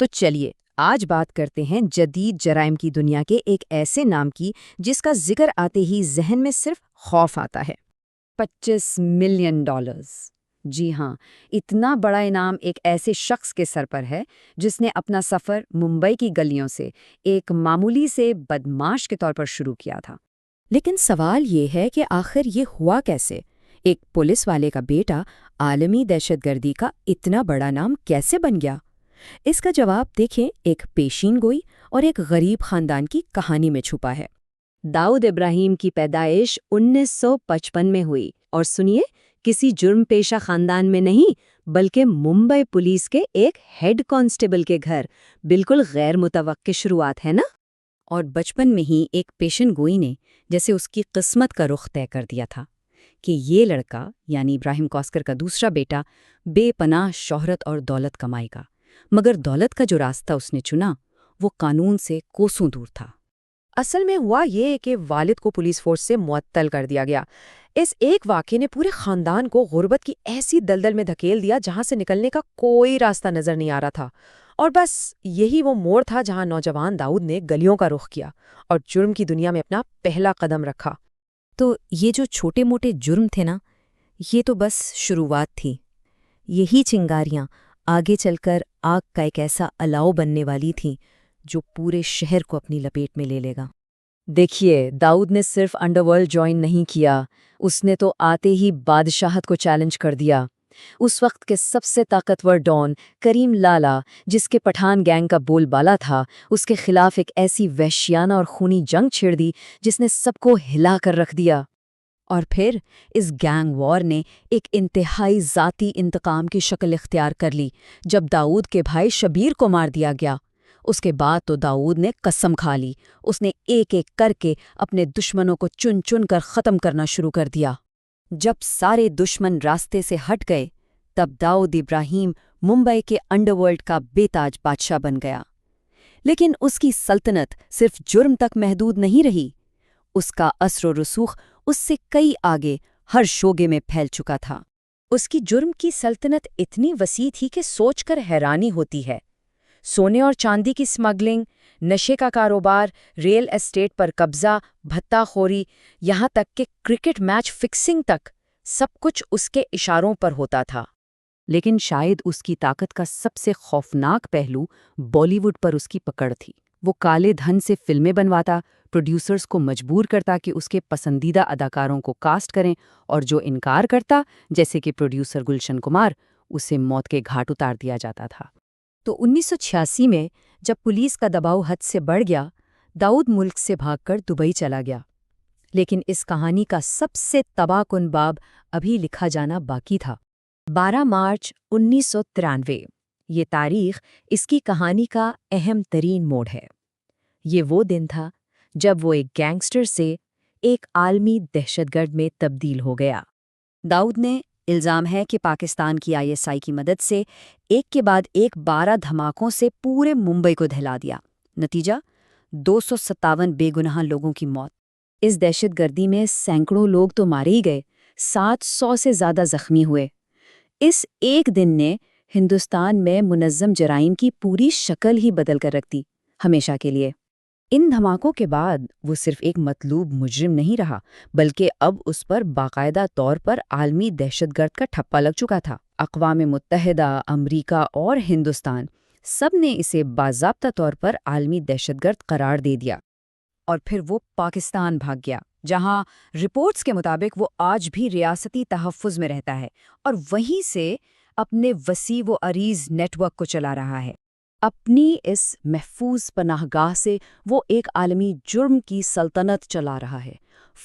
تو چلیے آج بات کرتے ہیں جدید جرائم کی دنیا کے ایک ایسے نام کی جس کا ذکر آتے ہی ذہن میں صرف خوف آتا ہے۔ $25 ملین۔ جی ہاں، اتنا بڑا انعام ایک ایسے شخص کے سر پر ہے جس نے اپنا سفر ممبئی کی گلیوں سے ایک معمولی سے بدماش کے طور پر شروع کیا تھا۔ لیکن سوال یہ ہے کہ آخر یہ ہوا کیسے؟ ایک پولیس والے کا بیٹا عالمی دہشت گردی کا اتنا بڑا نام کیسے بن گیا؟ اس کا جواب دیکھیں ایک پیشین گوئی اور ایک غریب خاندان کی کہانی میں چھپا ہے۔ داؤد ابراہیم کی پیدائش 1955 میں ہوئی اور سنیے، کسی جرم پیشہ خاندان میں نہیں بلکہ ممبئی پولیس کے ایک ہیڈ کانسٹیبل کے گھر۔ بالکل غیر متوقع شروعات ہے نا؟ اور بچپن میں ہی ایک پیشن گوئی نے جیسے اس کی قسمت کا رخ طے کر دیا تھا کہ یہ لڑکا یعنی ابراہیم کاسکر کا دوسرا بیٹا بے پناہ شہرت اور دولت کمائے گا، مگر دولت کا جو راستہ اس نے چنا وہ قانون سے کوسوں دور تھا۔ اصل میں ہوا یہ کہ والد کو پولیس فورس سے معطل کر دیا گیا۔ اس ایک واقعے نے پورے خاندان کو غربت کی ایسی دلدل میں دھکیل دیا جہاں سے نکلنے کا کوئی راستہ نظر نہیں آ رہا تھا، اور بس یہی وہ موڑ تھا جہاں نوجوان داؤد نے گلیوں کا رخ کیا اور جرم کی دنیا میں اپنا پہلا قدم رکھا۔ تو یہ جو چھوٹے موٹے جرم تھے نا، یہ تو بس شروعات تھی۔ یہی چنگاریاں آگے چل کر آگ کا ایک ایسا الاؤ بننے والی تھیں جو پورے شہر کو اپنی لپیٹ میں لے لے گا۔ دیکھیے، داؤد نے صرف انڈرورلڈ جوائن نہیں کیا، اس نے تو آتے ہی بادشاہت کو چیلنج کر دیا۔ اس وقت کے سب سے طاقتور ڈان کریم لالا، جس کے پٹھان گینگ کا بول بالا تھا، اس کے خلاف ایک ایسی وحشیانہ اور خونی جنگ چھیڑ دی جس نے سب کو ہلا کر رکھ دیا۔ اور پھر اس گینگ وار نے ایک انتہائی ذاتی انتقام کی شکل اختیار کر لی جب داؤد کے بھائی شبیر کو مار دیا گیا۔ اس کے بعد تو داؤد نے قسم کھا لی، اس نے ایک ایک کر کے اپنے دشمنوں کو چن چن کر ختم کرنا شروع کر دیا۔ جب سارے دشمن راستے سے ہٹ گئے تب داؤد ابراہیم ممبئی کے انڈرورلڈ کا بے تاج بادشاہ بن گیا۔ لیکن اس کی سلطنت صرف جرم تک محدود نہیں رہی، اس کا اثر و رسوخ اس سے کئی آگے ہر شعبے میں پھیل چکا تھا۔ اس کی جرم کی سلطنت اتنی وسیع تھی کہ سوچ کر حیرانی ہوتی ہے۔ سونے اور چاندی کی سمگلنگ، نشے کا کاروبار، ریل اسٹیٹ پر قبضہ، بھتہ خوری، یہاں تک کہ کرکٹ میچ فکسنگ تک، سب کچھ اس کے اشاروں پر ہوتا تھا۔ لیکن شاید اس کی طاقت کا سب سے خوفناک پہلو بالی ووڈ پر اس کی پکڑ تھی۔ وہ کالے دھن سے فلمیں بنواتا، پروڈیوسرز کو مجبور کرتا کہ اس کے پسندیدہ اداکاروں کو کاسٹ کریں، اور جو انکار کرتا، جیسے کہ پروڈیوسر گلشن کمار، اسے موت کے گھاٹ اتار دیا جاتا تھا۔ تو 1986 میں جب پولیس کا دباؤ حد سے بڑھ گیا، داؤد ملک سے بھاگ کر دبئی چلا گیا۔ لیکن اس کہانی کا سب سے تباہ کن باب ابھی لکھا جانا باقی تھا۔ 12 مارچ 1993 یہ تاریخ اس کی کہانی کا اہم ترین موڑ ہے۔ یہ وہ دن تھا جب وہ ایک گینگسٹر سے ایک عالمی دہشت گرد میں تبدیل ہو گیا۔ داؤد نے الزام ہے کہ پاکستان کی ISI کی مدد سے ایک کے بعد ایک 12 دھماکوں سے پورے ممبئی کو دہلا دیا۔ نتیجہ 257 بے گناہ لوگوں کی موت۔ اس دہشت گردی میں سینکڑوں لوگ تو مارے ہی گئے، 700 سے زیادہ زخمی ہوئے۔ اس ایک دن نے ہندوستان میں منظم جرائم کی پوری شکل ہی بدل کر رکھ دی، ہمیشہ کے لیے۔ ان دھماکوں کے بعد وہ صرف ایک مطلوب مجرم نہیں رہا، بلکہ اب اس پر باقاعدہ طور پر عالمی دہشت گرد کا ٹھپا لگ چکا تھا۔ اقوام متحدہ، امریکہ اور ہندوستان سب نے اسے باضابطہ طور پر عالمی دہشت گرد قرار دے دیا۔ اور پھر وہ پاکستان بھاگ گیا، جہاں رپورٹس کے مطابق وہ آج بھی ریاستی تحفظ میں رہتا ہے اور وہیں سے اپنے وسیع و عریض نیٹ ورک کو چلا رہا ہے۔ اپنی اس محفوظ پناہ گاہ سے وہ ایک عالمی جرم کی سلطنت چلا رہا ہے۔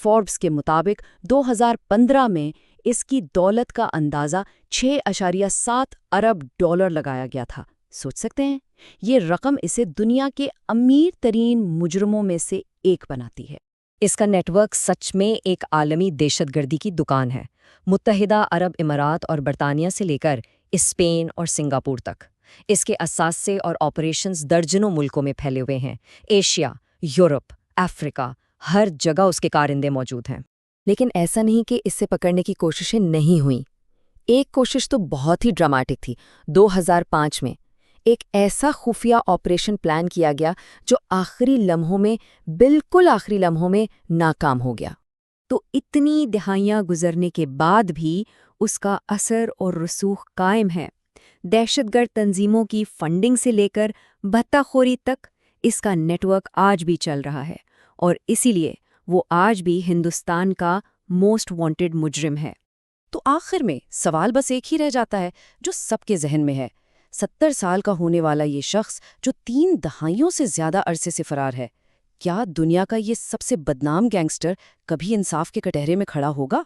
فوربس کے مطابق 2015 میں اس کی دولت کا اندازہ $6.7 ارب لگایا گیا تھا۔ سوچ سکتے ہیں؟ یہ رقم اسے دنیا کے امیر ترین مجرموں میں سے ایک بناتی ہے۔ اس کا نیٹ ورک سچ میں ایک عالمی دہشت گردی کی دکان ہے، متحدہ عرب امارات اور برطانیہ سے لے کر اسپین اور سنگاپور تک۔ اس کے اثاثے اور آپریشنز درجنوں ملکوں میں پھیلے ہوئے ہیں، ایشیا، یورپ، افریقہ، ہر جگہ اس کے کارندے موجود ہیں۔ لیکن ایسا نہیں کہ اسے پکڑنے کی کوششیں نہیں ہوئیں۔ ایک کوشش تو بہت ہی ڈراماٹک تھی۔ 2005 میں ایک ایسا خفیہ آپریشن پلان کیا گیا جو بالکل آخری لمحوں میں ناکام ہو گیا۔ تو اتنی دہائیاں گزرنے کے بعد بھی اس کا اثر اور رسوخ قائم ہے۔ دہشت گرد تنظیموں کی فنڈنگ سے لے کر بھتہ خوری تک اس کا نیٹ ورک آج بھی چل رہا ہے، اور اسی لیے وہ آج بھی ہندوستان کا موسٹ وانٹڈ مجرم ہے۔ تو آخر میں سوال بس ایک ہی رہ جاتا ہے جو سب کے ذہن میں ہے، 70 سال کا ہونے والا یہ شخص جو 3 دہائیوں سے زیادہ عرصے سے فرار ہے، کیا دنیا کا یہ سب سے بدنام گینگسٹر کبھی انصاف کے کٹہرے میں کھڑا ہوگا؟